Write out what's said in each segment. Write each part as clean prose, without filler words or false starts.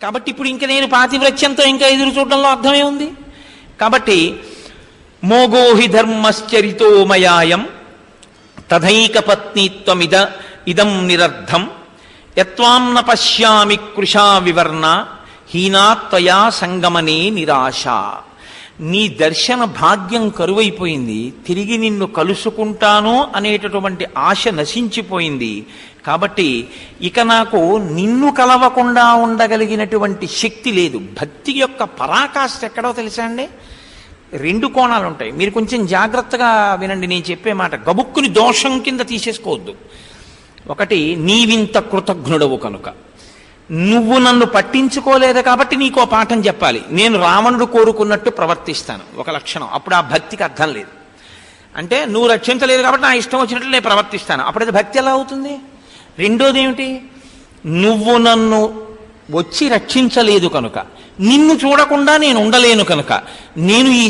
కాబట్టి ఇప్పుడు ఇంక నేను పాతివ్రత్యంతో ఇంకా ఎదురు చూడడంలో అర్థమే ఉంది. కాబట్టి మోగోహి ధర్మశ్చరితో మయాయం తథైక పత్నిత్వమిద ఇదం నిరర్థం యత్వాం న పశ్యామి కృషా వివర్ణ హీనాత్వయా సంగమనే నిరాశ. నీ దర్శన భాగ్యం కరువైపోయింది, తిరిగి నిన్ను కలుసుకుంటాను అనేటటువంటి ఆశ నశించిపోయింది. కాబట్టి ఇక నాకు నిన్ను కలవకుండా ఉండగలిగినటువంటి శక్తి లేదు. భక్తి యొక్క పరాకాష్ఠ ఎక్కడో తెలుసా అండి? రెండు కోణాలు ఉంటాయి, మీరు కొంచెం జాగ్రత్తగా వినండి నేను చెప్పే మాట. గబుక్కుని దోషం కింద తీసేసుకోవద్దు. ఒకటి, నీవింత కృతజ్ఞుడవు కనుక, నువ్వు నన్ను పట్టించుకోలేదు కాబట్టి నీకో పాఠం చెప్పాలి, నేను రావణుడు కోరుకున్నట్టు ప్రవర్తిస్తాను, ఒక లక్షణం. అప్పుడు ఆ భక్తికి అర్థం లేదు. అంటే నువ్వు రక్షించలేదు కాబట్టి నా ఇష్టం వచ్చినట్లు నేను ప్రవర్తిస్తాను, అప్పుడు అది భక్తి ఎలా అవుతుంది? రెండోది ఏమిటి? నువ్వు నన్ను వచ్చి రక్షించలేదు కనుక, నిన్ను చూడకుండా నేను ఉండలేను కనుక, నేను ఈ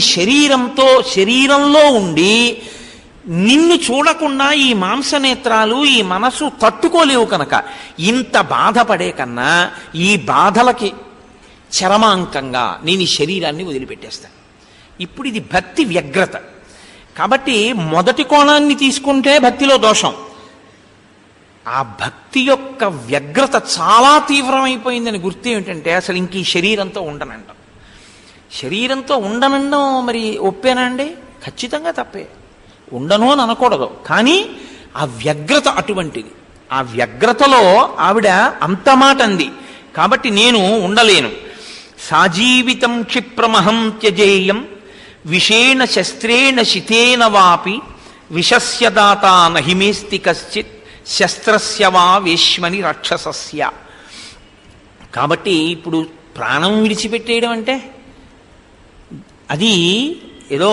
శరీరంలో ఉండి నిన్ను చూడకుండా ఈ మాంసనేత్రాలు ఈ మనసు తట్టుకోలేవు కనుక, ఇంత బాధపడే కన్నా ఈ బాధలకి చరమాంకంగా నేను ఈ శరీరాన్ని వదిలిపెట్టేస్తాను. ఇప్పుడు ఇది భక్తి వ్యగ్రత. కాబట్టి మొదటి కోణాన్ని తీసుకుంటే భక్తిలో దోషం. ఆ భక్తి యొక్క వ్యగ్రత చాలా తీవ్రమైపోయిందని గుర్తు ఏమిటంటే, అసలు ఇంక ఈ శరీరంతో ఉండనంటాం. శరీరంతో ఉండనండం మరి ఒప్పేనా అండి? ఖచ్చితంగా తప్పే, ఉండను అని అనకూడదు. కానీ ఆ వ్యగ్రత అటువంటిది. ఆ వ్యగ్రతలో ఆవిడ అంత మాట అంది. కాబట్టి నేను ఉండలేను. సాజీవితం క్షిప్రమహం త్యజేయం విషేణ శస్త్రేణ శితేన వాపి విషస్య దాత నహిమేస్తి కశ్చిత్ శస్త్రస్య వా వేష్మని రాక్షసస్య. కాబట్టి ఇప్పుడు ప్రాణం విడిచిపెట్టేయడం అంటే అది ఏదో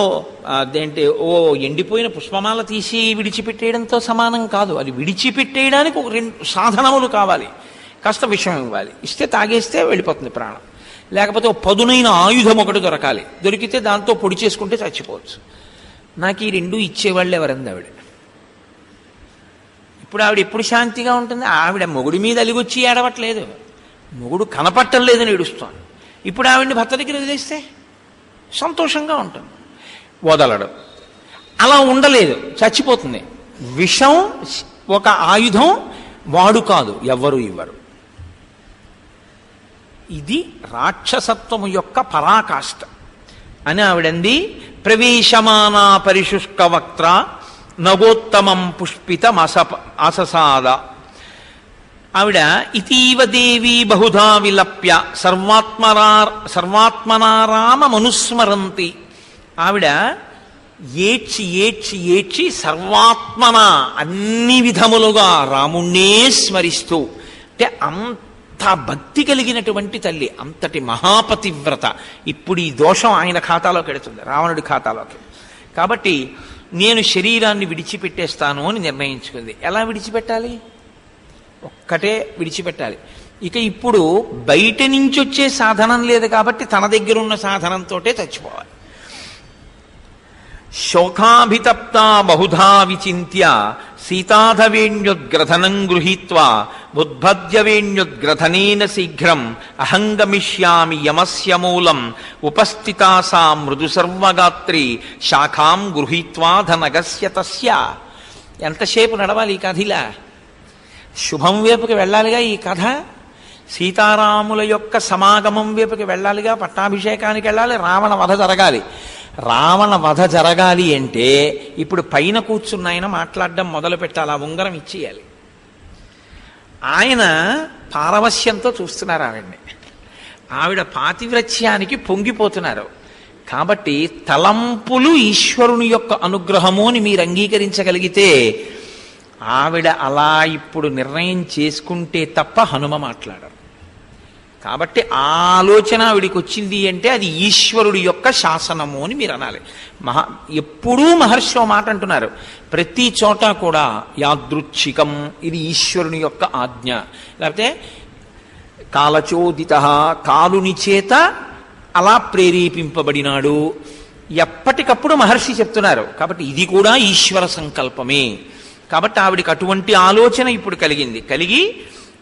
అదేంటే ఓ ఎండిపోయిన పుష్పమాల తీసి విడిచిపెట్టేయడంతో సమానం కాదు. అది విడిచిపెట్టేయడానికి ఒక రెండు సాధనములు కావాలి. కాస్త విషం ఇవ్వాలి, ఇస్తే తాగేస్తే వెళ్ళిపోతుంది ప్రాణం. లేకపోతే ఒక పదునైన ఆయుధం ఒకటి దొరకాలి, దొరికితే దాంతో పొడి చేసుకుంటే చచ్చిపోవచ్చు. నాకు ఈ రెండు ఇచ్చేవాళ్ళు ఎవరంది ఆవిడ. ఇప్పుడు ఆవిడ ఎప్పుడు శాంతిగా ఉంటుంది? ఆవిడ మొగుడి మీద అలిగొచ్చి ఏడవట్లేదు, మొగుడు కనపట్టం లేదని ఏడుస్తాను. ఇప్పుడు ఆవిడ్ని భర్త దగ్గర వదిలేస్తే సంతోషంగా ఉంటుంది. వదలడం అలా ఉండలేదు, చచ్చిపోతుంది. విషం ఒక ఆయుధం, వాడు కాదు, ఎవ్వరు ఇవ్వరు. ఇది రాక్షసత్వము యొక్క పరాకాష్ఠ అని ఆవిడంది. ప్రవేశమానా పరిశుష్క వక్త్ర నగోత్తమం పుష్పిత అససాద. ఆవిడ ఇతీవ దేవి బహుధా విలప్య సర్వాత్మనారామ మనుస్మరంతి. ఆవిడ ఏడ్చి ఏడ్చి ఏడ్చి సర్వాత్మన అన్ని విధములుగా రాముణ్ణే స్మరిస్తూ, అంటే అంత భక్తి కలిగినటువంటి తల్లి, అంతటి మహాపతివ్రత. ఇప్పుడు ఈ దోషం ఆయన ఖాతాలోకి వెడుతుంది, రావణుడి ఖాతాలోకి. కాబట్టి నేను శరీరాన్ని విడిచిపెట్టేస్తాను అని నిర్ణయించుకుంది. ఎలా విడిచిపెట్టాలి? ఒక్కటే విడిచిపెట్టాలి. ఇక ఇప్పుడు బయట నుంచి వచ్చే సాధనం లేదు కాబట్టి తన దగ్గర ఉన్న సాధనంతో చచ్చిపోవాలి. శోకాభితప్త బహుధా విచింత్య సీతాధవేణ్యుద్గ్రథనం గృహీత్వా బుద్భద్యవేణ్యుద్గ్రథనేన శీఘ్రం అహంగమిష్యామి యమస్య మూలం ఉపస్థితా సా మృదు సర్వగాత్రి శాఖాం గృహీత్వా ధనగస్య తస్య. ఎంతసేపు నడవాలి ఈ కథ? ఇలా శుభం వైపుకి వెళ్ళాలిగా ఈ కథ. సీతారాముల యొక్క సమాగమం వైపుకి వెళ్ళాలిగా, పట్టాభిషేకానికి వెళ్ళాలి, రావణ వధ జరగాలి. రావణ వధ జరగాలి అంటే ఇప్పుడు పైన కూర్చున్న ఆయన మాట్లాడడం మొదలు పెట్టాలి, ఆ ఉంగరం ఇచ్చేయాలి. ఆయన పారవశ్యంతో చూస్తున్నారు ఆవిడ్ని, ఆవిడ పాతివ్రత్యానికి పొంగిపోతున్నారు. కాబట్టి తలంపులు ఈశ్వరుని యొక్క అనుగ్రహము అని మీరు అంగీకరించగలిగితే, ఆవిడ అలా ఇప్పుడు నిర్ణయం చేసుకుంటే తప్ప హనుమ మాట్లాడరు. కాబట్టి ఆ ఆలోచన ఆవిడికి వచ్చింది అంటే అది ఈశ్వరుడి యొక్క శాసనము అని మీరు అనాలి. ఎప్పుడూ మహర్షి మాట అంటున్నారు, ప్రతి చోట కూడా యాదృచ్ఛికం, ఇది ఈశ్వరుని యొక్క ఆజ్ఞ. లేకపోతే కాలచోదిత, కాలుని చేత అలా ప్రేరేపింపబడినాడు, ఎప్పటికప్పుడు మహర్షి చెప్తున్నారు. కాబట్టి ఇది కూడా ఈశ్వర సంకల్పమే. కాబట్టి ఆవిడికి అటువంటి ఆలోచన ఇప్పుడు కలిగింది. కలిగి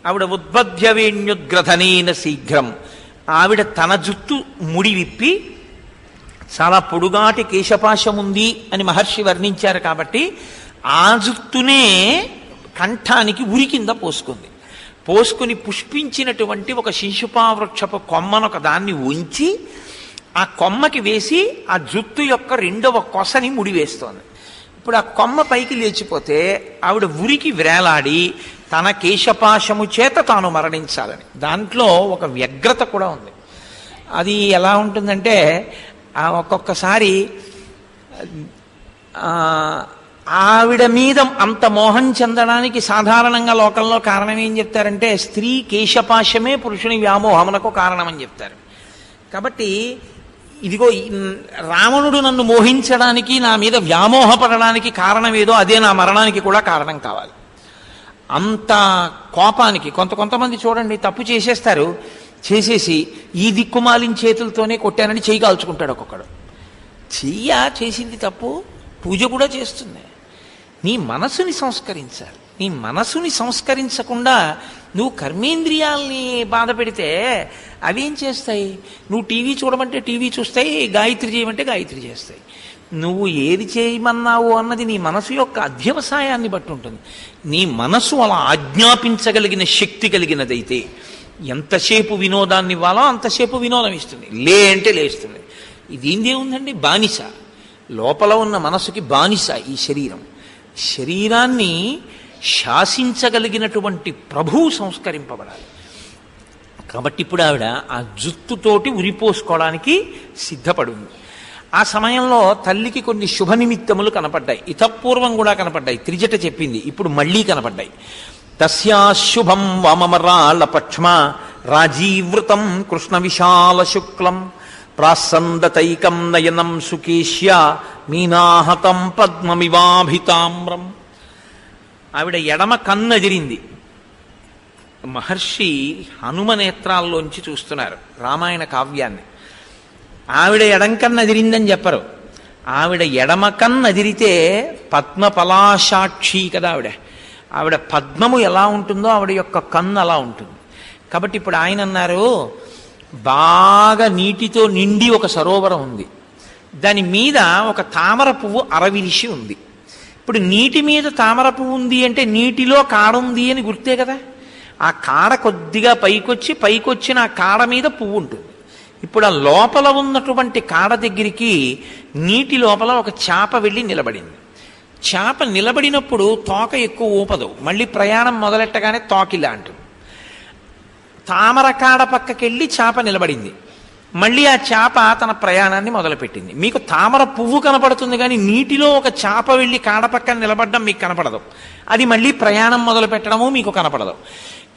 ఆవిడ ఉద్బధ్యవేణ్యుద్గ్రధనేన శీఘ్రం. ఆవిడ తన జుత్తు ముడి విప్పి, చాలా పొడుగాటి కేశపాశం ఉంది అని మహర్షి వర్ణించారు కాబట్టి ఆ జుత్తునే కంఠానికి ఉరి కింద పోసుకుని పుష్పించినటువంటి ఒక శిశుపావృక్షపు కొమ్మనొక దాన్ని ఉంచి ఆ కొమ్మకి వేసి ఆ జుత్తు యొక్క రెండవ కొసని ముడివేస్తోంది. ఇప్పుడు ఆ కొమ్మ పైకి లేచిపోతే ఆవిడ ఉరికి వ్రేలాడి తన కేశపాశము చేత తాను మరణించాలని. దాంట్లో ఒక వ్యగ్రత కూడా ఉంది. అది ఎలా ఉంటుందంటే, ఒక్కొక్కసారి ఆవిడ మీద అంత మోహం చెందడానికి సాధారణంగా లోకంలో కారణం ఏం చెప్తారంటే, స్త్రీ కేశపాశమే పురుషుని వ్యామోహమునకు కారణమని చెప్తారు. కాబట్టి ఇదిగో రావణుడు నన్ను మోహించడానికి, నా మీద వ్యామోహపడడానికి కారణం ఏదో అదే నా మరణానికి కూడా కారణం కావాలి. అంత కోపానికి కొంతమంది చూడండి, తప్పు చేసేస్తారు, చేసేసి ఈ దిక్కుమాలిన చేతులతోనే కొట్టానని చెయ్యి కాల్చుకుంటాడు. ఒక్కొక్కడు చేసింది తప్పు, పూజ కూడా చేస్తుంది. నీ మనసుని సంస్కరించాలి. నీ మనసుని సంస్కరించకుండా నువ్వు కర్మేంద్రియాల్ని బాధ పెడితే అవేం చేస్తాయి? నువ్వు టీవీ చూడమంటే టీవీ చూస్తాయి, గాయత్రి చేయమంటే గాయత్రి చేస్తాయి. నువ్వు ఏది చేయమన్నావు అన్నది నీ మనసు యొక్క అధ్యవసాయాన్ని బట్టి ఉంటుంది. నీ మనసు అలా ఆజ్ఞాపించగలిగిన శక్తి కలిగినదైతే ఎంతసేపు వినోదాన్ని ఇవ్వాలో అంతసేపు వినోదం ఇస్తుంది. లే అంటే లేస్తుంది. దీనిదే ఉందండి, బానిస. లోపల ఉన్న మనసుకి బానిస ఈ శరీరం. శరీరాన్ని శాసించగలిగినటువంటి ప్రభువు సంస్కరింపబడాలి. కాబట్టి ఇప్పుడు ఆవిడ ఆ జుత్తుతోటి ఉరిపోసుకోవడానికి సిద్ధపడింది. ఆ సమయంలో తల్లికి కొన్ని శుభ నిమిత్తములు కనపడ్డాయి. ఇతపూర్వం కూడా కనపడ్డాయి. త్రిజట చెప్పింది, ఇప్పుడు మళ్ళీ కనపడ్డాయి. తస్యాశుభం వామమరాళ పక్ష్మ రాజీవృతం కృష్ణ విశాల శుక్లం ప్రాసందతైకం నయనం సుకేశ్య మీనాహతం పద్మమివాభితామ్రం. ఆవిడ ఎడమ కన్నదిరింది. మహర్షి హనుమ నేత్రాల్లోంచి చూస్తున్నారు రామాయణ కావ్యాన్ని. ఆవిడ ఎడంకన్నదిరిందని చెప్పరు. ఆవిడ ఎడమ కన్నదిరితే పద్మపలాశాక్షి కదా ఆవిడ పద్మము ఎలా ఉంటుందో ఆవిడ యొక్క కన్ను అలా ఉంటుంది. కాబట్టి ఇప్పుడు ఆయన అన్నారు, బాగా నీటితో నిండి ఒక సరోవరం ఉంది, దాని మీద ఒక తామర పువ్వు అరవిరిసి ఉంది. ఇప్పుడు నీటి మీద తామర పువ్వు ఉంది అంటే నీటిలో కాడ ఉంది అని గుర్తే కదా. ఆ కాడ కొద్దిగా పైకొచ్చిన ఆ కాడ మీద పువ్వు ఉంటుంది. ఇప్పుడు ఆ లోపల ఉన్నటువంటి కాడ దగ్గరికి నీటి లోపల ఒక చేప వెళ్ళి నిలబడింది. చేప నిలబడినప్పుడు తోక ఎక్కువ ఊపదు, మళ్ళీ ప్రయాణం మొదలెట్టగానే తోకిలా అంటుంది. తామర కాడ పక్కకెళ్ళి చేప నిలబడింది. మళ్ళీ ఆ చేప తన ప్రయాణాన్ని మొదలుపెట్టింది. మీకు తామర పువ్వు కనపడుతుంది కానీ నీటిలో ఒక చేప వెళ్ళి కాడ పక్కన నిలబడడం మీకు కనపడదు. అది మళ్ళీ ప్రయాణం మొదలు పెట్టడము మీకు కనపడదు.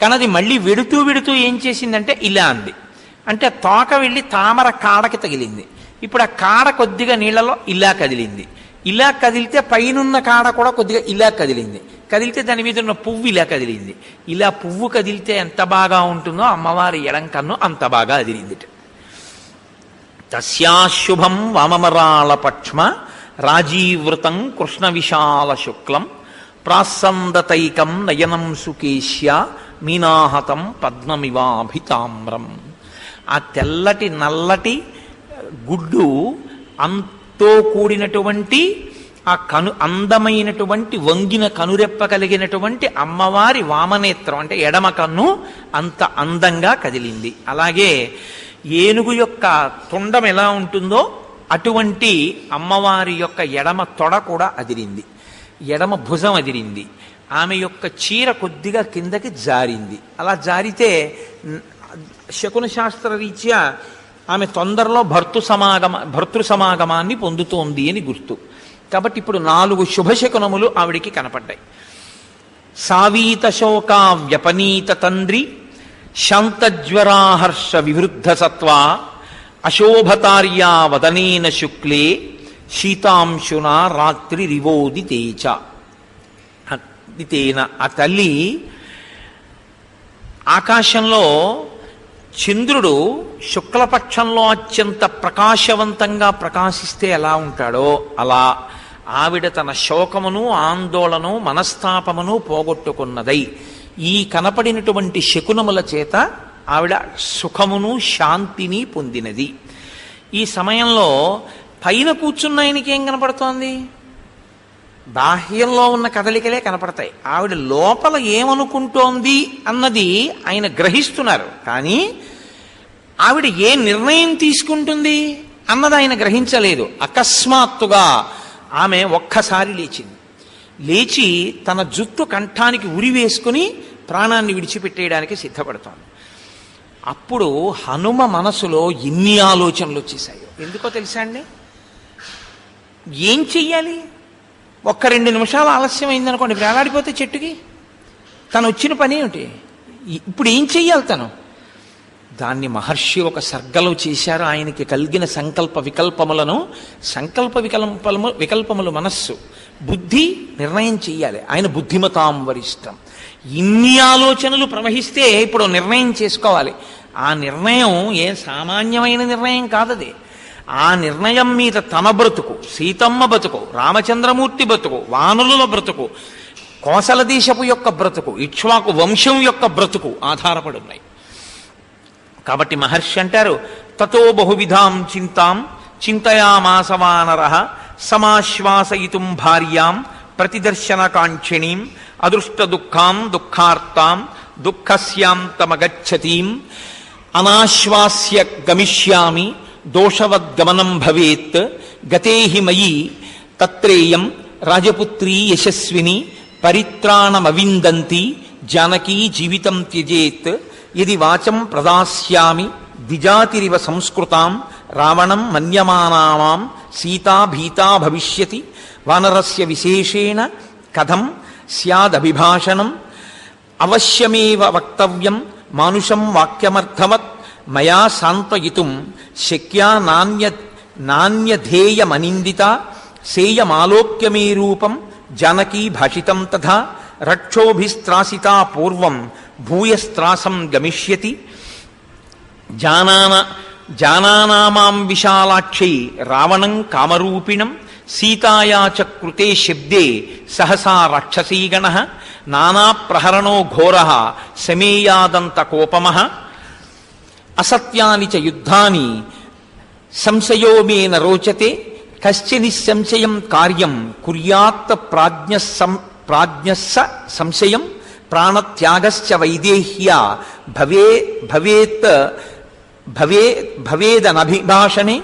కానీ అది మళ్ళీ వెడుతూ ఏం చేసిందంటే ఇలా అంది. అంటే తోక వెళ్ళి తామర కాడకి తగిలింది. ఇప్పుడు ఆ కాడ కొద్దిగా నీళ్లలో ఇలా కదిలింది. ఇలా కదిలితే పైనున్న కాడ కూడా కొద్దిగా ఇలా కదిలింది. కదిలితే దాని మీద ఉన్న పువ్వు ఇలా కదిలింది. ఇలా పువ్వు కదిలితే ఎంత బాగా ఉంటుందో అమ్మవారి ఎడం కన్ను అంత బాగా అదిరింది. తస్యాశుభం వామమరాళ పక్ష్మ రాజీవృతం కృష్ణ విశాల శుక్లం ప్రాసందతైకం నయనం సుకేశ్య మీనాహతం పద్మమివాభితామ్రం. ఆ తెల్లటి నల్లటి గుడ్డు అంతో కూడినటువంటి ఆ అందమైనటువంటి వంగిన కనురెప్ప కలిగినటువంటి అమ్మవారి వామనేత్రం అంటే ఎడమ కన్ను అంత అందంగా కదిలింది. అలాగే ఏనుగు యొక్క తొండం ఎలా ఉంటుందో అటువంటి అమ్మవారి యొక్క ఎడమ తొడ కూడా అదిరింది, ఎడమ భుజం అదిరింది. ఆమె యొక్క చీర కొద్దిగా కిందకి జారింది. అలా జారితే శకున శాస్త్ర రీత్యా ఆమె తొందరలో భర్తృ సమాగమాన్ని పొందుతోంది అని గుర్తు. కాబట్టి ఇప్పుడు 4 శుభశకునములు ఆవిడికి కనపడ్డాయి. సావీత శోకా వ్యపనీత తంద్రి శాంతజ్వరాహర్ష వివృద్ధ సత్వ అశోభతార్యా వదనేన శుక్లే శీతాంశునా రాత్రి రివోదితేచ. ఆ తల్లి ఆకాశంలో చంద్రుడు శుక్లపక్షంలో అత్యంత ప్రకాశవంతంగా ప్రకాశిస్తే ఎలా ఉంటాడో అలా ఆవిడ తన శోకమును ఆందోళను మనస్తాపమును పోగొట్టుకున్నదై ఈ కనపడినటువంటి శకునముల చేత ఆవిడ సుఖమును శాంతిని పొందినది. ఈ సమయంలో పైన కూర్చున్న ఆయనకి ఏం కనపడుతోంది? బాహ్యంలో ఉన్న కదలికలే కనపడతాయి. ఆవిడ లోపల ఏమనుకుంటోంది అన్నది ఆయన గ్రహిస్తున్నారు. కానీ ఆవిడ ఏ నిర్ణయం తీసుకుంటుంది అన్నది ఆయన గ్రహించలేదు. అకస్మాత్తుగా ఆమె ఒక్కసారి లేచింది. లేచి తన జుట్టు కంఠానికి ఉరి వేసుకుని ప్రాణాన్ని విడిచిపెట్టేయడానికి సిద్ధపడుతోంది. అప్పుడు హనుమ మనసులో ఎన్ని ఆలోచనలు వచ్చేసాయో ఎందుకో తెలుసా అండి? ఏం చెయ్యాలి? 1-2 నిమిషాలు ఆలస్యం అయిందనుకోండి, వేలాడిపోతే చెట్టుకి. తను వచ్చిన పని ఏమిటి? ఇప్పుడు ఏం చెయ్యాలి తను? దాన్ని మహర్షి ఒక సర్గలో చేశారు. ఆయనకి కలిగిన సంకల్ప వికల్పములు మనస్సు, బుద్ధి నిర్ణయం చెయ్యాలి. ఆయన బుద్ధిమతాం వరిష్టం. ఇన్ని ఆలోచనలు ప్రవహిస్తే ఇప్పుడు నిర్ణయం చేసుకోవాలి. ఆ నిర్ణయం ఏ సామాన్యమైన నిర్ణయం కాదది. ఆ నిర్ణయం మీద తన బ్రతుకు, సీతమ్మ బ్రతుకు, రామచంద్రమూర్తి బ్రతుకు, వానరుల బ్రతుకు, కోసల దేశపు యొక్క బ్రతుకు, ఇక్ష్వాకు వంశం యొక్క బ్రతుకు ఆధారపడి ఉన్నాయి. కాబట్టి మహర్షి అంటారు, తతో బహువిధాం చింతాం చింతయామాస వానరః సమాశ్వాసయితుం భార్యాం ప్రతిదర్శన కాంక్షిణీం అదృష్ట దుఃఖాం దుఃఖార్తాం దుఃఖస్యాంతమగచ్చతీం అనాశ్వాస్య గమిష్యామి దోషవద్గమనం భవేత్ గతేహి మయి తత్రేయం రాజపుత్రీ యశస్విని పరిత్రాణమవిందంతి జానకీ జీవితం త్యజేత్ యది వాచం ప్రదాస్యామి ద్విజాతిరివ సంస్కృతాం రావణం మన్యమానామాం సీతా భీతా భవిష్యతి వానరస్య విశేషేణ కథం స్యాదభిభాషణం అవశ్యమేవ వక్తవ్యం మానుషం వాక్యమర్థవత్ మయా సాంత్వయితుం శక్యా నాణ్యధేయమనిందిత సేయమాలోక్య మే రూపం జానకీ భాషితం తథా రక్షోభిస్త్రాసితా పూర్వం భూయస్త్రాసం గమిష్యతి జానానామాం విశాలాక్షై రావణం కామరూపిణం సీతాయా చ కృతే శబ్దే సహసా రాక్షసీగణః నానాప్రహరణో ఘోరః సమేయాదంతకోపమః అసత్యాని చ యుద్ధాని సంశయో మే న రోచతే కశ్చినిస్సంశయం కార్యం కుర్యాత్ ప్రాజ్ఞస్స సంశయం ప్రాణత్యాగశ్చ వైదేహ్యా భవేదనభిభాషణే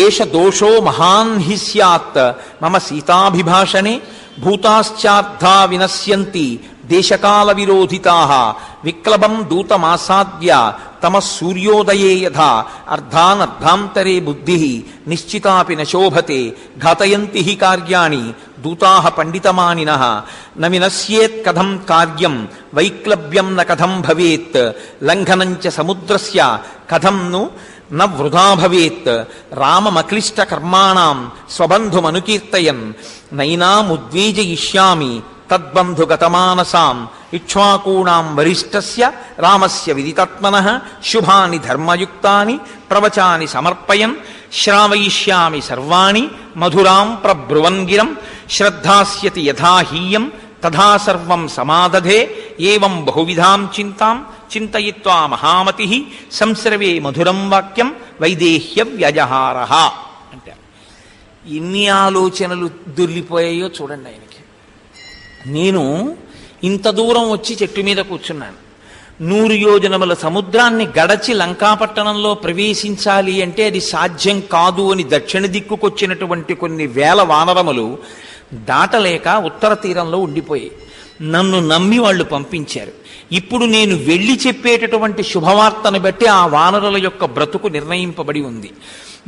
ఏష దోషో మహాన్ హి స్యాత్ మమ సీతాభిభాషణే భూతాశ్చార్థా వినశ్యంతి దేశకాల విరోధితాః విక్లబం దూతమాసాద్య తమ సూర్యోదయే యథా అర్ధానర్ధాంతరే బుద్ధిః నిశ్చితాపి న శోభతే ఘాతయంతి హి కార్యాణి దూతాః పండితమానినః న వినశ్యేత్ కథం కార్యం వైక్లభ్యం న కథం భవేత్ లంఘనం చ సముద్రస్య కథం ను న వృధా భవేత్ రామమక్లిష్ట కర్మాణం స్వబంధుమనుకీర్తయన్ నైనాముద్వేజయిష్యామి తద్బంధుగతమానసాం ఇక్ష్వాకూణాం వరిష్ఠస్య రామస్య విదితాత్మనః శుభాని ధర్మయుక్తాని ప్రవచాని సమర్పయన్ శ్రావయిష్యామి సర్వాణి మధురాం ప్రబ్రువన్ గిరం శ్రద్ధాస్యతి యథా హీయం తథా సర్వం సమాదధే ఏవం బహువిధాం చింతాం చింతయిత్వా మహామతిః సంస్రవే మధురం వాక్యం వైదేహ్య వ్యజహారః అంటారు. ఎన్ని ఆలోచనలు దొర్లిపోయాయో చూడండి ఆయనకి. నేను ఇంత దూరం వచ్చి చెట్టు మీద కూర్చున్నాను. 100 యోజనముల సముద్రాన్ని గడచి లంకాపట్టణంలో ప్రవేశించాలి అంటే అది సాధ్యం కాదు అని దక్షిణ దిక్కుకొచ్చినటువంటి కొన్ని వేల వానరములు దాటలేక ఉత్తర తీరంలో ఉండిపోయాయి. నన్ను నమ్మి వాళ్ళు పంపించారు. ఇప్పుడు నేను వెళ్ళి చెప్పేటటువంటి శుభవార్తను బట్టి ఆ వానరుల యొక్క బ్రతుకు నిర్ణయింపబడి ఉంది.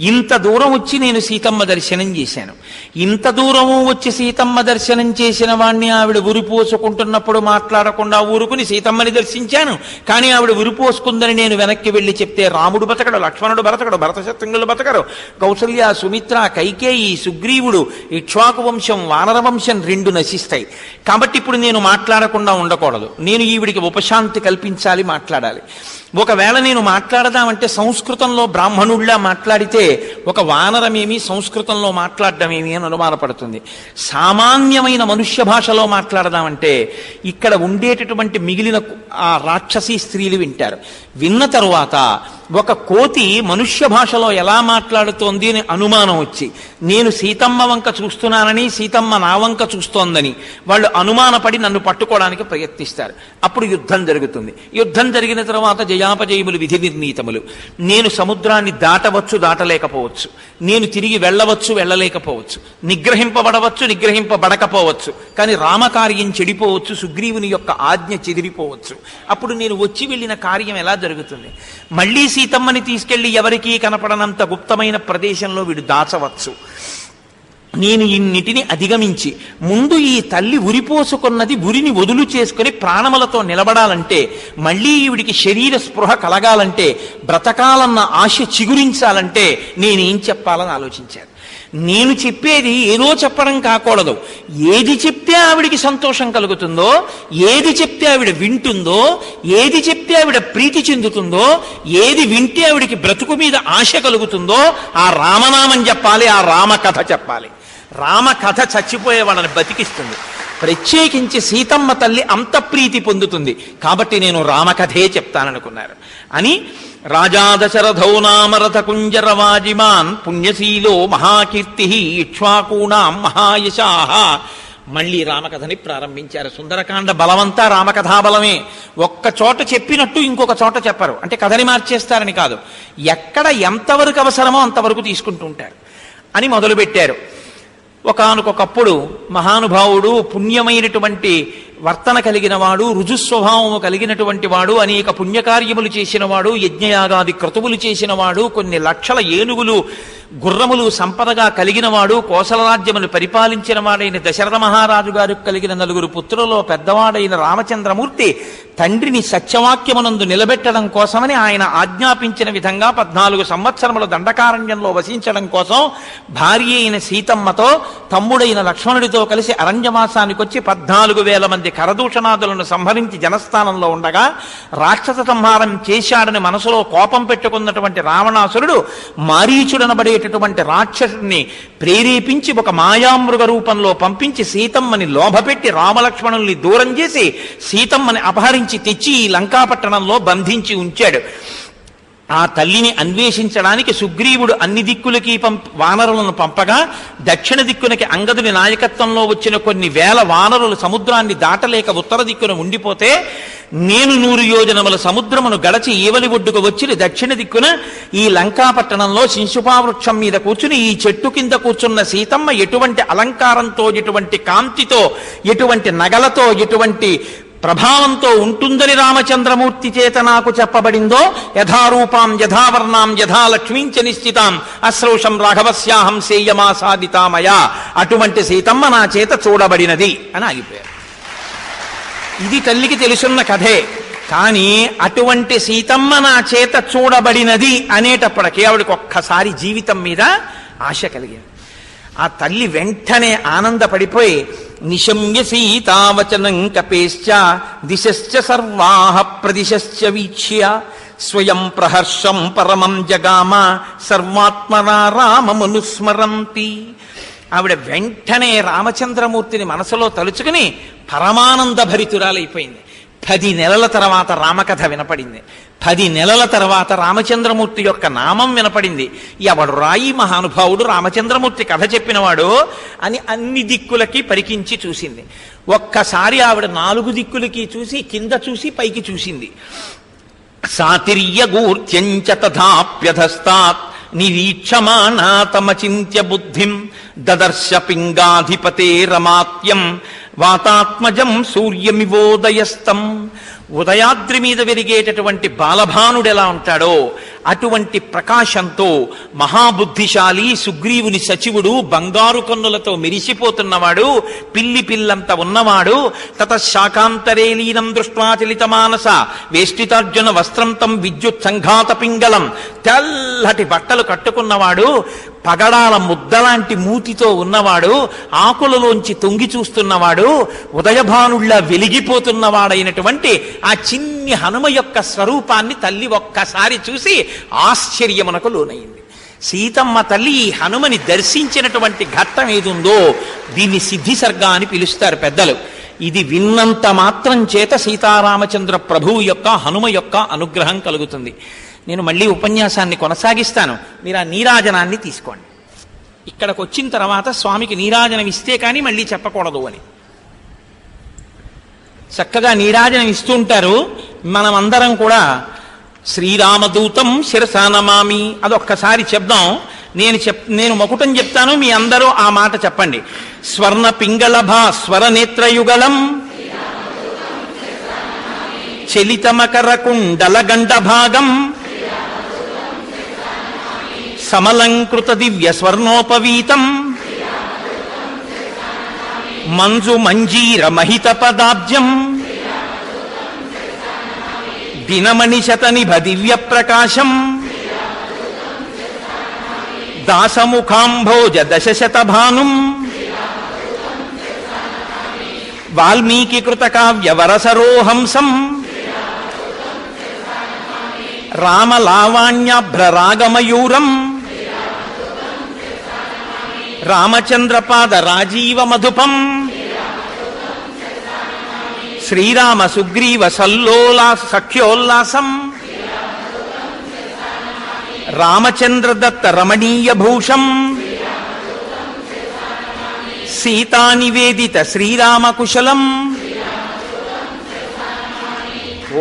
ఇంత దూరం వచ్చి నేను సీతమ్మ దర్శనం చేశాను. ఇంత దూరము వచ్చి సీతమ్మ దర్శనం చేసిన వాణ్ణి ఆవిడ ఉరిపోసుకుంటున్నప్పుడు మాట్లాడకుండా ఊరుకుని సీతమ్మని దర్శించాను. కానీ ఆవిడ ఉరిపోసుకుందని నేను వెనక్కి వెళ్ళి చెప్తే రాముడు బతకడు, లక్ష్మణుడు బతకడు, భరతశత్రుఘ్నులు బతకరు, కౌసల్య, సుమిత్ర, కైకేయి, సుగ్రీవుడు, ఇక్ష్వాకు వంశం, వానర వంశం 2 నశిస్తాయి. కాబట్టి ఇప్పుడు నేను మాట్లాడకుండా ఉండకూడదు. నేను ఈవిడికి ఉపశాంతి కల్పించాలి, మాట్లాడాలి. ఒకవేళ నేను మాట్లాడదామంటే సంస్కృతంలో బ్రాహ్మణుడిలా మాట్లాడితే ఒక వానరమేమి సంస్కృతంలో మాట్లాడడమేమి అని అనుమానపడుతుంది. సామాన్యమైన మనుష్య భాషలో మాట్లాడదామంటే ఇక్కడ ఉండేటటువంటి మిగిలిన ఆ రాక్షసీ స్త్రీలు వింటారు. విన్న తరువాత ఒక కోతి మనుష్య భాషలో ఎలా మాట్లాడుతోంది అని అనుమానం వచ్చి, నేను సీతమ్మ వంక చూస్తున్నానని సీతమ్మ నా వంక చూస్తోందని వాళ్ళు అనుమానపడి నన్ను పట్టుకోవడానికి ప్రయత్నిస్తారు. అప్పుడు యుద్ధం జరుగుతుంది. యుద్ధం జరిగిన తర్వాత జయాపజయములు విధి నిర్ణీతములు. నేను సముద్రాన్ని దాటవచ్చు, దాటలేకపోవచ్చు. నేను తిరిగి వెళ్ళవచ్చు, వెళ్ళలేకపోవచ్చు. నిగ్రహింపబడవచ్చు, నిగ్రహింపబడకపోవచ్చు. కానీ రామకార్యం చెడిపోవచ్చు, సుగ్రీవుని యొక్క ఆజ్ఞ చెదిరిపోవచ్చు. అప్పుడు నేను వచ్చి వెళ్ళిన కార్యం ఎలా జరుగుతుంది? మళ్ళీ సీతమ్మని తీసుకెళ్లి ఎవరికీ కనపడనంత గుప్తమైన ప్రదేశంలో వీడు దాచవచ్చు. నేను ఇన్నిటిని అధిగమించి ముందు ఈ తల్లి ఉరిపోసుకున్నది ఉరిని వదులు చేసుకుని ప్రాణములతో నిలబడాలంటే, మళ్ళీ ఈవిడికి శరీర స్పృహ కలగాలంటే, బ్రతకాలన్న ఆశ చిగురించాలంటే నేనేం చెప్పాలని ఆలోచించాను. నేను చెప్పేది ఏదో చెప్పడం కాకూడదు. ఏది చెప్తే ఆవిడికి సంతోషం కలుగుతుందో, ఏది చెప్తే ఆవిడ వింటుందో, ఏది చెప్తే ఆవిడ ప్రీతి చెందుతుందో, ఏది వింటే ఆవిడికి బ్రతుకు మీద ఆశ కలుగుతుందో ఆ రామనామం చెప్పాలి, ఆ రామకథ చెప్పాలి. రామకథ చచ్చిపోయే వాళ్ళని బతికిస్తుంది. ప్రత్యేకించి సీతమ్మ తల్లి అంత ప్రీతి పొందుతుంది. కాబట్టి నేను రామకథే చెప్తాననుకున్నారు అని రాజా దశరథో నామరథ కుంజరవాజిమాన్ పుణ్యశీలో మహాకీర్తి ఇక్ష్వాకూణాం మహాయశాః. మళ్ళీ రామకథని ప్రారంభించారు. సుందరకాండ బలమంతా రామకథాబలమే. ఒక్క చోట చెప్పినట్టు ఇంకొక చోట చెప్పరు. అంటే కథని మార్చేస్తారని కాదు, ఎక్కడ ఎంతవరకు అవసరమో అంతవరకు తీసుకుంటూ ఉంటారు అని మొదలుపెట్టారు. ఒకానొకప్పుడు మహానుభావుడు, పుణ్యమైనటువంటి వర్తన కలిగిన వాడు, రుజుస్వభావము కలిగినటువంటి వాడు, అనేక పుణ్యకార్యములు చేసిన వాడు, యజ్ఞయాగాది క్రతువులు చేసిన వాడు, కొన్ని లక్షల ఏనుగులు గుర్రములు సంపదగా కలిగిన వాడు, కోసల రాజ్యమును పరిపాలించిన వాడైన దశరథ మహారాజు గారికి కలిగిన 9 పుత్రులలో పెద్దవాడైన రామచంద్రమూర్తి తండ్రిని సత్యవాక్యమునందు నిలబెట్టడం కోసమని ఆయన ఆజ్ఞాపించిన విధంగా 14 సంవత్సరముల దండకారణ్యంలో వసించడం కోసం భార్య అయిన సీతమ్మతో తమ్ముడైన లక్ష్మణుడితో కలిసి అరణ్యవాసానికి వచ్చి 14,000 మంది కరదూషణాదులను సంహరించి జనస్థానంలో ఉండగా, రాక్షస సంహారం చేశాడని మనసులో కోపం పెట్టుకున్నటువంటి రావణాసురుడు మారీచుడనబడేటటువంటి రాక్షసుడిని ప్రేరేపించి ఒక మాయామృగ రూపంలో పంపించి సీతమ్మని లోభపెట్టి రామలక్ష్మణుల్ని దూరం చేసి సీతమ్మని అపహరించి తెచ్చి ఈ లంకాపట్టణంలో బంధించి ఉంచాడు. ఆ తల్లిని అన్వేషించడానికి సుగ్రీవుడు అన్ని దిక్కులకి వానరులను పంపగా, దక్షిణ దిక్కునకి అంగదుని నాయకత్వంలో వచ్చిన కొన్ని వేల వానరులు సముద్రాన్ని దాటలేక ఉత్తర దిక్కున ఉండిపోతే, నేను 100 యోజనముల సముద్రమును గడచి ఈవలి ఒడ్డుకు వచ్చి దక్షిణ దిక్కున ఈ లంకాపట్టణంలో శింశుపావృక్షం మీద కూర్చుని ఈ చెట్టు కింద కూర్చున్న సీతమ్మ ఎటువంటి అలంకారంతో, ఎటువంటి కాంతితో, ఎటువంటి నగలతో, ఎటువంటి ప్రభావంతో ఉంటుందని రామచంద్రమూర్తి చేత నాకు చెప్పబడిందో, యథారూపాం యథావర్ణాం యథా లక్ష్మీంచ నిశ్చితాం అశ్రౌషం రాఘవస్యాహం సేయమాసాదితామయ, అటువంటి సీతమ్మ నా చేత చూడబడినది అని ఆగిపోయారు. ఇది తల్లికి తెలుసున్న కథే. కానీ అటువంటి సీతమ్మ నా చేత చూడబడినది అనేటప్పటికీ ఆవిడకి ఒక్కసారి జీవితం మీద ఆశ కలిగింది. ఆ తల్లి వెంటనే ఆనందపడిపోయి నిశమ్య సీతావచనం కపేశ్చ దిశశ్చ సర్వాః ప్రదిశశ్చ వీక్ష్య స్వయం ప్రహర్షం పరమం జగామ సర్వాత్మనా రామమనుస్మరంతి. ఆవిడ వెంటనే రామచంద్రమూర్తిని మనసులో తలుచుకుని పరమానంద భరితురాలైపోయింది. 10 నెలల తర్వాత రామకథ వినపడింది. 10 నెలల తర్వాత రామచంద్రమూర్తి యొక్క నామం వినపడింది. ఎవడు రాయి మహానుభావుడు రామచంద్రమూర్తి కథ చెప్పినవాడు అని అన్ని దిక్కులకి పరికించి చూసింది. ఒక్కసారి ఆవిడ 4 దిక్కులకి చూసి, కింద చూసి, పైకి చూసింది. సాతిర్యగూర్త్యంచ తథాప్యధస్తాత్ నిరీక్షమాణా తమచింత్య బుద్ధిం దదర్శ పింగాధిపతే రమాత్యం వాతాత్మజం సూర్యమివోదయస్తం. ఉదయాద్రి మీద వెలిగేటటువంటి బాలభానుడు ఎలా ఉంటాడో అటువంటి ప్రకాశంతో మహాబుద్ధిశాలి సుగ్రీవుని సచివుడు, బంగారు కన్నులతో మెరిసిపోతున్నవాడు, పిల్లి పిల్లంత ఉన్నవాడు. తతశాకాంతరేలీనం దృష్ట్వా చలిత మానస వేష్టితార్జున వస్త్రం తం విద్యుత్ సంఘాత పింగళం, తెల్లటి బట్టలు కట్టుకున్నవాడు, పగడాల ముద్దలాంటి మూతితో ఉన్నవాడు, ఆకులలోంచి తొంగి చూస్తున్నవాడు, ఉదయభానుళ్లా వెలిగిపోతున్నవాడైనటువంటి ఆ చిన్ని హనుమ యొక్క స్వరూపాన్ని తల్లి ఒక్కసారి చూసి ఆశ్చర్యమునకు లోనైంది. సీతమ్మ తల్లి ఈ హనుమని దర్శించినటువంటి ఘట్టం ఏదుందో దీన్ని సిద్ధిసర్గ అని పిలుస్తారు పెద్దలు. ఇది విన్నంత మాత్రం చేత సీతారామచంద్ర ప్రభువు యొక్క హనుమ యొక్క అనుగ్రహం కలుగుతుంది. నేను మళ్ళీ ఉపన్యాసాన్ని కొనసాగిస్తాను, మీరు ఆ నీరాజనాన్ని తీసుకోండి. ఇక్కడికి వచ్చిన తర్వాత స్వామికి నీరాజనం ఇస్తే కానీ మళ్ళీ చెప్పకూడదు అని చక్కగా నీరాజనం ఇస్తుంటారు. మనం అందరం కూడా శ్రీరామదూతం శిరసా నమామి అదొక్కసారి చెప్దాం. నేను మకుటం చెప్తాను, మీ అందరూ ఆ మాట చెప్పండి. స్వర్ణ పింగళభా స్వర నేత్రయుగళం చలితమకర కుండల గండ భాగం సమలంకృత దివ్య స్వర్ణోపవీతం మంజు మంజీర మహిత పదాబ్జం దినమణి శతనిభ దివ్య ప్రకాశం దాసముఖాంభోజ దశశతభానుం వాల్మీకి కృత కావ్య వరసరోహంసం రామలావాణ్యాభ్రరాగమయూరం రామచంద్రపాద రాజీవ మధుపం శ్రీరామ సుగ్రీవ సఖ్యోల్లాసం రామచంద్రదత్త రమణీయ భూషం సీతానివేదిత శ్రీరామకుశలం.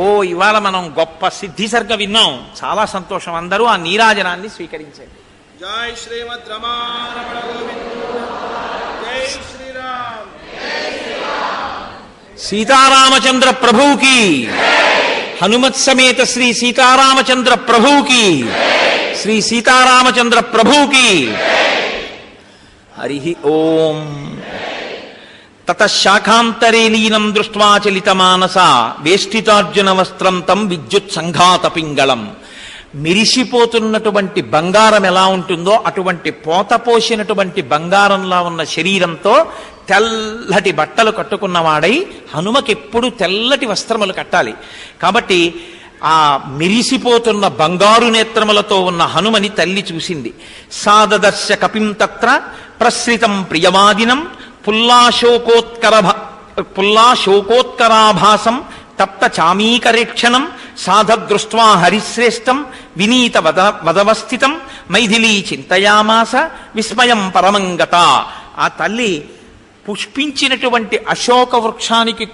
ఓ ఇవాళ మనం గొప్ప సిద్ధిసర్గ విన్నాం, చాలా సంతోషం. అందరూ ఆ నీరాజనాన్ని స్వీకరించండి. జై శ్రీమద్ రమారమణ గోవింద జై శ్రీరామ్. సీతారామచంద్ర ప్రభువుకి, హనుమత్ సమేత శ్రీ సీతారామచంద్ర ప్రభువుకి, శ్రీ సీతారామచంద్ర ప్రభువుకి. హరి ఓం. తతశాఖాంతరే లీనం దృష్ట్వా చలితమానస వేష్టితార్జున వస్త్రం తం విద్యుత్ సంఘాత పింగళం. మెరిసిపోతున్నటువంటి బంగారం ఎలా ఉంటుందో అటువంటి పోత పోసినటువంటి బంగారంలా ఉన్న శరీరంతో తెల్లటి బట్టలు కట్టుకున్నవాడై, హనుమకెప్పుడు తెల్లటి వస్త్రములు కట్టాలి కాబట్టి ఆ మెరిసిపోతున్న బంగారు నేత్రములతో ఉన్న హనుమని తల్లి చూసింది. సాదదర్శ కపిం తత్ర ప్రసృతం ప్రియవాదినం పుల్లాశోకోత్కరాభాసం తప్త చామీకరేక్షణం సాధదృష్ట్వా హరిశ్రేష్టం వినీత వదవస్థితం మైథిలీ చింతయామాస విస్మయం పరమంగత. ఆ తల్లి పుష్పించినటువంటి అశోక వృక్షానికి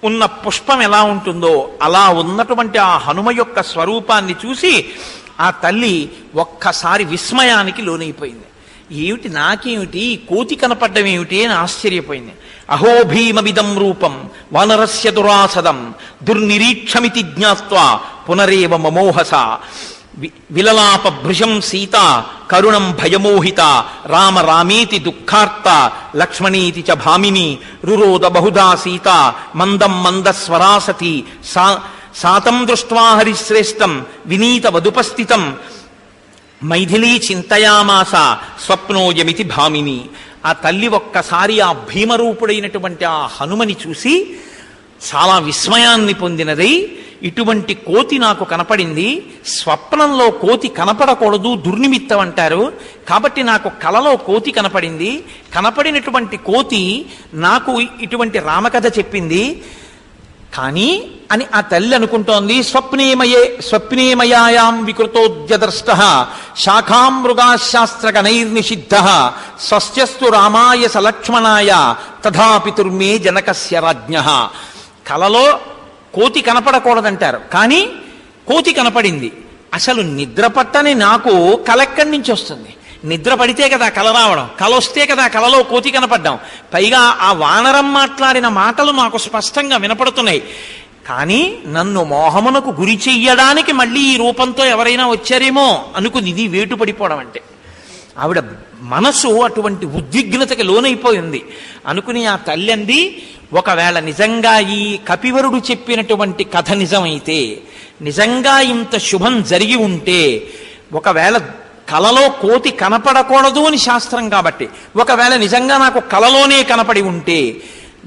ఉన్న పుష్పం ఎలా ఉంటుందో అలా ఉన్నటువంటి ఆ హనుమ యొక్క స్వరూపాన్ని చూసి ఆ తల్లి ఒక్కసారి విస్మయానికి లోనైపోయింది. ఏమిటి, నాకేమిటి, కోతి కనపడ్డం ఏమిటి అని ఆశ్చర్యపోయింది. అహో భీమవిదం రూపం వానరస్య దురాసదం దుర్నిరీక్షమితి జ్ఞాత్వా పునరేవ మమోహస విలలాప భృశం సీత కరుణం భయమోహిత రామ రామేతి దుఃఖార్త లక్ష్మణీతి చ భామిని రురోద బహుధా సీత మందం మందస్వరాసతి సాతం దృష్ట్వా హరిశ్రేష్టం వినీత వదుపస్థితం మైథిలీ చింతయామాస స్వప్నోయమితి భామిని. ఆ తల్లి ఒక్కసారి ఆ భీమరూపుడైనటువంటి ఆ హనుమని చూసి చాలా విస్మయాన్ని పొందినదై, ఇటువంటి కోతి నాకు కనపడింది, స్వప్నంలో కోతి కనపడకూడదు, దుర్నిమిత్తం అంటారు, కాబట్టి నాకు కలలో కోతి కనపడింది, కనపడినటువంటి కోతి నాకు ఇటువంటి రామకథ చెప్పింది కానీ అని ఆ తల్లి అనుకుంటోంది. స్వప్నేమయాయాం వికృతోద్యదర్ష్ట శాఖాం మృగాశాస్త్రగణైర్నిషిద్ధ స్వస్యస్తు రామాయ సలక్ష్మణాయ తథాపితుర్మే జనకస్య రాజ్ఞ. కలలో కోతి కనపడకూడదంటారు కానీ కోతి కనపడింది. అసలు నిద్ర పట్టని నాకు కల ఎక్కడి నుంచి వస్తుంది? నిద్ర పడితే కదా కల రావడం, కల వస్తే కదా కలలో కోతి కనపడ్డాం. పైగా ఆ వానరం మాట్లాడిన మాటలు నాకు స్పష్టంగా వినపడుతున్నాయి. కానీ నన్ను మోహమునకు గురి చెయ్యడానికి మళ్ళీ ఈ రూపంతో ఎవరైనా వచ్చారేమో అనుకుని ఇది వేటు పడిపోవడం అంటే. ఆవిడ మనసు అటువంటి ఉద్విగ్నతకి లోనైపోయింది. అనుకుని ఆ తల్లి అంది, ఒకవేళ నిజంగా ఈ కపివరుడు చెప్పినటువంటి కథ నిజమైతే, నిజంగా ఇంత శుభం జరిగి ఉంటే, ఒకవేళ కలలో కోతి కనపడకూడదు అని శాస్త్రం కాబట్టి, ఒకవేళ నిజంగా నాకు కలలోనే కనపడి ఉంటే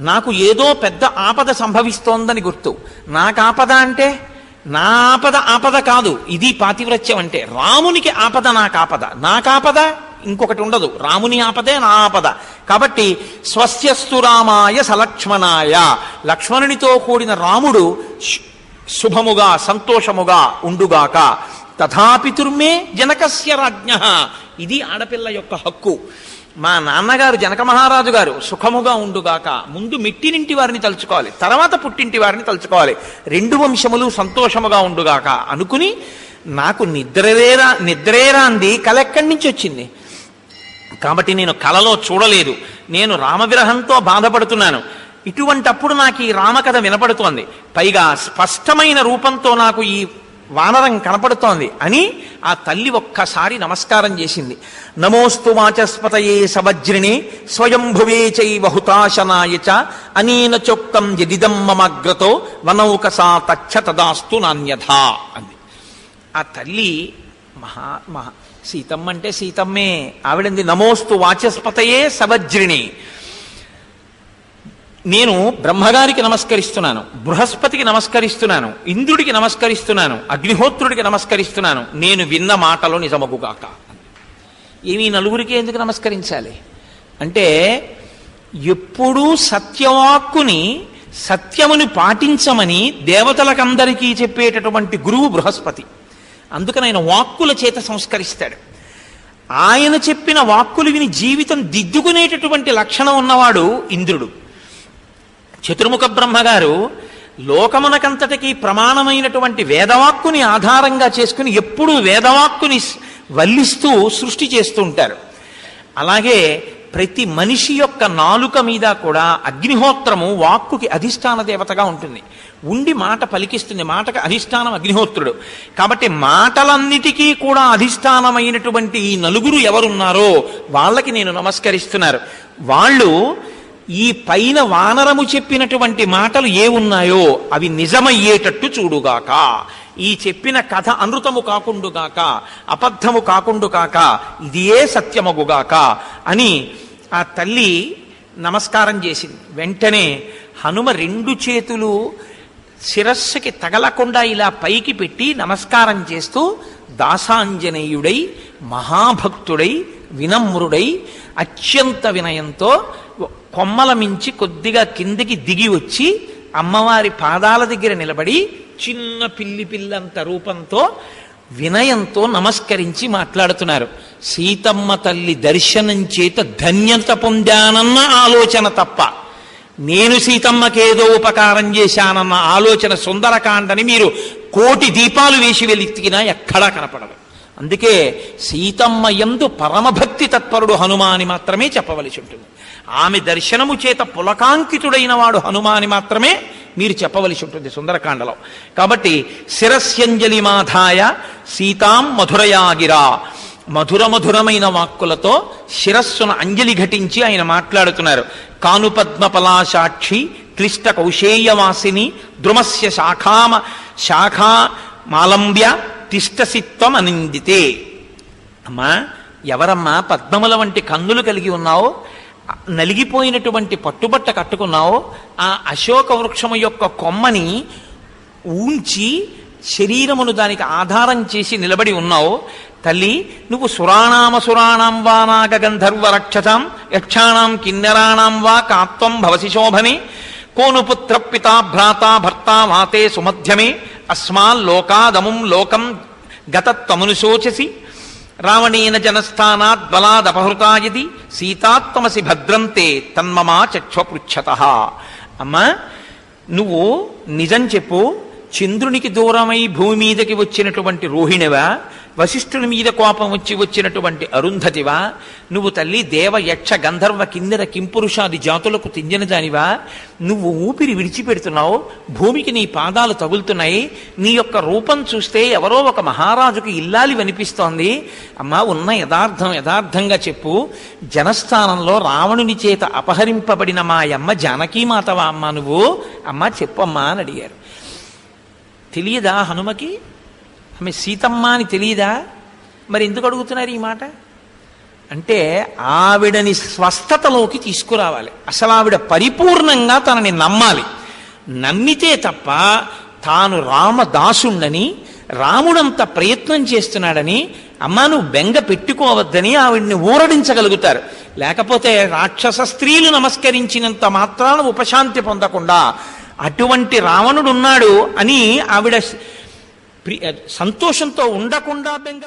నాకు ఏదో పెద్ద ఆపద సంభవిస్తోందని గుర్తు. నాకు ఆపద అంటే నా ఆపద ఆపద కాదు, ఇది పాతివ్రత్యం అంటే. రామునికి ఆపద నాకాపద ఇంకొకటి ఉండదు. రాముని ఆపదే నా ఆపద. కాబట్టి స్వస్యస్తు రామాయ సలక్ష్మణాయ, లక్ష్మణునితో కూడిన రాముడు శుభముగా సంతోషముగా ఉండుగాక. తథాపితుర్మే జనకస్య రాజ్ఞః, ఇది ఆడపిల్ల యొక్క హక్కు. మా నాన్నగారు జనక మహారాజు గారు సుఖముగా ఉండుగాక. ముందు మెట్టినింటి వారిని తలుచుకోవాలి, తర్వాత పుట్టింటి వారిని తలుచుకోవాలి. 2 వంశములు సంతోషముగా ఉండుగాక అనుకుని, నాకు నిద్రేరాంది కల ఎక్కడి నుంచి వచ్చింది? కాబట్టి నేను కలలో చూడలేదు, నేను రామవిరహంతో బాధపడుతున్నాను. ఇటువంటప్పుడు నాకు ఈ రామకథ వినపడుతోంది, పైగా స్పష్టమైన రూపంతో నాకు ఈ వానరం కనపడుతోంది అని ఆ తల్లి ఒక్కసారి నమస్కారం చేసింది. నమోస్తు వాచస్పతయే సవజ్రిణే స్వయంభువే చైవ హుతాశనాయ చ అనేన చోక్తం యదిదం మమగ్రతో వనౌకసా తచ్చ తదాస్తు నాన్యథా అంది. ఆ తల్లి సీతమ్మ అంటే సీతమ్మే. ఆవిడంది నమోస్తు వాచస్పతయే సవజ్రిణి, నేను బ్రహ్మగారికి నమస్కరిస్తున్నాను, బృహస్పతికి నమస్కరిస్తున్నాను, ఇంద్రుడికి నమస్కరిస్తున్నాను, అగ్నిహోత్రుడికి నమస్కరిస్తున్నాను, నేను విన్న మాటలో నిజమగుగాక. ఏమీ నలుగురికి ఎందుకు నమస్కరించాలి అంటే, ఎప్పుడూ సత్యవాక్కుని సత్యముని పాటించమని దేవతలకందరికీ చెప్పేటటువంటి గురువు బృహస్పతి. అందుకని ఆయన వాక్కుల చేత సంస్కరిస్తాడు. ఆయన చెప్పిన వాక్కులు విని జీవితం దిద్దుకునేటటువంటి లక్షణం ఉన్నవాడు ఇంద్రుడు. చతుర్ముఖ బ్రహ్మగారు లోకమునకంతటికీ ప్రమాణమైనటువంటి వేదవాక్కుని ఆధారంగా చేసుకుని ఎప్పుడూ వేదవాక్కుని వల్లిస్తూ సృష్టి చేస్తూ ఉంటారు. అలాగే ప్రతి మనిషి యొక్క నాలుక మీద కూడా అగ్నిహోత్రము వాక్కుకి అధిష్టాన దేవతగా ఉంటుంది, ఉండి మాట పలికిస్తుంది. మాటకు అధిష్టానం అగ్నిహోత్రుడు. కాబట్టి మాటలన్నిటికీ కూడా అధిష్టానమైనటువంటి ఈ నలుగురు ఎవరున్నారో వాళ్ళకి నేను నమస్కరిస్తున్నారు. వాళ్ళు ఈ పైన వానరము చెప్పినటువంటి మాటలు ఏ ఉన్నాయో అవి నిజమయ్యేటట్టు చూడుగాక. ఈ చెప్పిన కథ అనృతము కాకుండుగాక, అబద్ధము కాకుండుగాక, ఇదియే సత్యమగుగాక అని ఆ తల్లి నమస్కారం చేసింది. వెంటనే హనుమ 2 చేతులు శిరస్సుకి తగలకుండా ఇలా పైకి పెట్టి నమస్కారం చేస్తూ దాసాంజనేయుడై మహాభక్తుడై వినమ్రుడై అత్యంత వినయంతో కొమ్మల మించి కొద్దిగా కిందికి దిగి వచ్చి అమ్మవారి పాదాల దగ్గర నిలబడి చిన్న పిల్లంత రూపంతో వినయంతో నమస్కరించి మాట్లాడుతున్నారు. సీతమ్మ తల్లి దర్శనం చేత ధన్యత పొందానన్న ఆలోచన తప్ప, నేను సీతమ్మకేదో ఉపకారం చేశానన్న ఆలోచన సుందరకాండని మీరు 1,000,000 దీపాలు వేసి వెలితికినా ఎక్కడా కనపడదు. అందుకే సీతమ్మ యందు పరమభక్తి తత్పరుడు హనుమాని మాత్రమే చెప్పవలసి ఉంటుంది. ఆమె దర్శనము చేత పులకాంకితుడైన వాడు హనుమాని మాత్రమే మీరు చెప్పవలసి ఉంటుంది సుందరకాండలో. కాబట్టి శిరస్యంజలి మాధాయ సీతాం మధురయాగిరా, మధురమైన వాక్కులతో శిరస్సును అంజలి ఘటించి ఆయన మాట్లాడుతున్నారు. కానుపద్మపలాసాక్షి క్లిష్ట కౌశేయవాసిని ద్రుమస్య శాఖామాలంబ్య తిష్టసిత్వం అనిందితే. అమ్మా, ఎవరమ్మా పద్మముల వంటి కన్నులు కలిగి ఉన్నావో, నలిగిపోయినటువంటి పట్టుబట్ట కట్టుకున్నావో, ఆ అశోక వృక్షము యొక్క కొమ్మని ఊంచి శరీరమును దానికి ఆధారం చేసి నిలబడి ఉన్నావు తల్లి, నువ్వు సురాణాం వా నాగ గంధర్వ రక్షసాం యక్షాణం కిన్నెరాణం వా కాత్వం భవసి శోభనే కోనుపుత్ర పితా భ్రాత భర్త మాతే సుమధ్యమే అస్మాల్లోకాదముం లోకం గతత్వమనుశోచసి రావణేన జనస్థానాత్ బలాదపహృతాయది సీతాత్మసి భద్రంతే తన్మమా చక్షుపృచ్ఛతః. అమ్మా, నువ్వు నిజం చెప్పు, చంద్రునికి దూరమై భూమి మీదకి వచ్చినటువంటి రోహిణివా, వశిష్ఠుని మీద కోపం వచ్చి వచ్చినటువంటి అరుంధతివా, నువ్వు తల్లి దేవ యక్ష గంధర్వ కిన్నెర కింపురుషాది జాతులకు తింజన దానివా, నువ్వు ఊపిరి విడిచిపెడుతున్నావు, భూమికి నీ పాదాలు తగులుతున్నాయి, నీ యొక్క రూపం చూస్తే ఎవరో ఒక మహారాజుకి ఇల్లాలి అనిపిస్తోంది. అమ్మా, ఉన్న యథార్థంగా చెప్పు, జనస్థానంలో రావణుని చేత అపహరింపబడిన మా అమ్మ జానకీమాతవా అమ్మా నువ్వు? అమ్మా చెప్పమ్మా అని అడిగారు. తెలియదా హనుమకి? ఆమె సీతమ్మ అని తెలియదా? మరి ఎందుకు అడుగుతున్నారు ఈ మాట అంటే, ఆవిడని స్వస్థతలోకి తీసుకురావాలి. అసలు ఆవిడ పరిపూర్ణంగా తనని నమ్మాలి. నమ్మితే తప్ప తాను రామదాసుండని రాముడంత ప్రయత్నం చేస్తున్నాడని అమ్మా నువ్వు బెంగ పెట్టుకోవద్దని ఆవిడ్ని ఊరడించగలుగుతారు. లేకపోతే రాక్షస స్త్రీలు నమస్కరించినంత మాత్రాన ఉపశాంతి పొందకుండా అటువంటి రావణుడున్నాడు అని ఆవిడ సంతోషంతో ఉండకుండా బెంగ